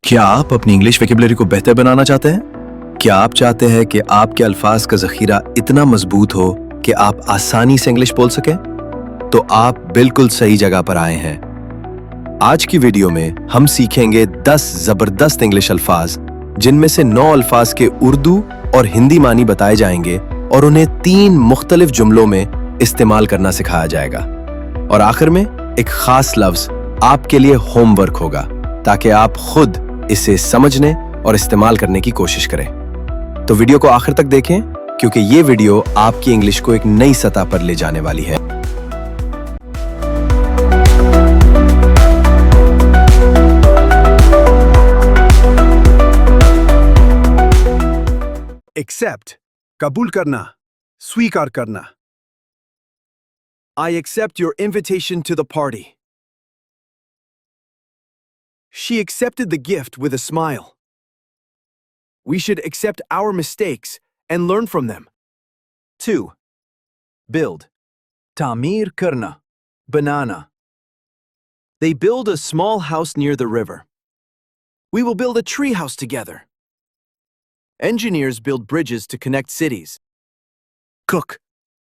क्या आप अपनी इंग्लिश वोकैबुलरी को बेहतर बनाना चाहते हैं? क्या आप चाहते हैं कि आपके अल्फाज का जखीरा इतना मजबूत हो कि आप आसानी से इंग्लिश बोल सकें? तो आप बिल्कुल सही जगह पर आए हैं। आज की वीडियो में हम सीखेंगे 10 जबरदस्त इंग्लिश अल्फाज, जिनमें से 9 अल्फाज के उर्दू और हिंदी मानी बताए जाएंगे और उन्हें 3 मुख्तलिफ जुमलों में इस्तेमाल करना सिखाया जाएगा। और आखिर में एक खास लफ्ज आपके लिए होमवर्क होगा, ताकि आप खुद इसे समझने और इस्तेमाल करने की कोशिश करें। तो वीडियो को आखिर तक देखें, क्योंकि ये वीडियो आपकी इंग्लिश को एक नई सतह पर ले जाने वाली है। Accept, कबूल करना, स्वीकार करना। I accept your invitation to the party. She accepted the gift with a smile. We should accept our mistakes and learn from them. 2. Build. Tamir karna. Banana. They build a small house near the river. We will build a tree house together. Engineers build bridges to connect cities. Cook.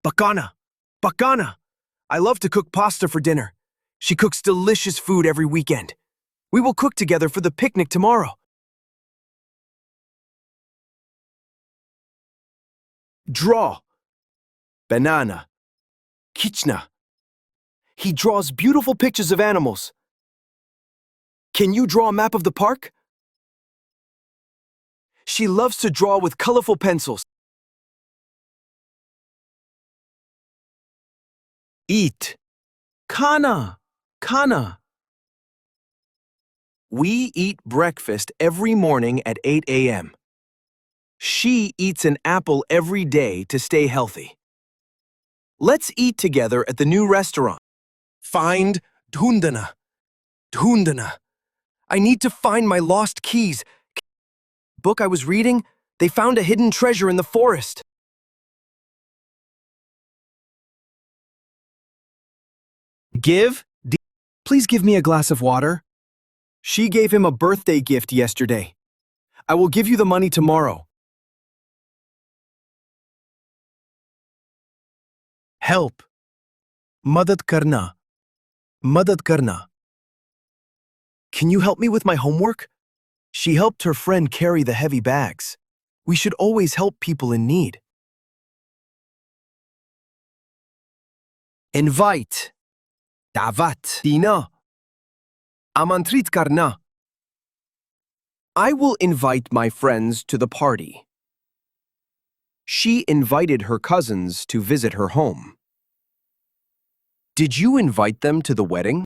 Bakana. Bakana. I love to cook pasta for dinner. She cooks delicious food every weekend. We will cook together for the picnic tomorrow. Draw. Banana. Kichna. He draws beautiful pictures of animals. Can you draw a map of the park? She loves to draw with colorful pencils. Eat. Kana. Kana. We eat breakfast every morning at 8 a.m. She eats an apple every day to stay healthy. Let's eat together at the new restaurant. Find dhundana. Dhundana. I need to find my lost keys. Book I was reading, they found a hidden treasure in the forest. Give. Please give me a glass of water. She gave him a birthday gift yesterday. I will give you the money tomorrow. Help. Madad karna. Madad karna. Can you help me with my homework? She helped her friend carry the heavy bags. We should always help people in need. Invite. Davat. Dina. Amantrit karna. I will invite my friends to the party. She invited her cousins to visit her home. Did you invite them to the wedding?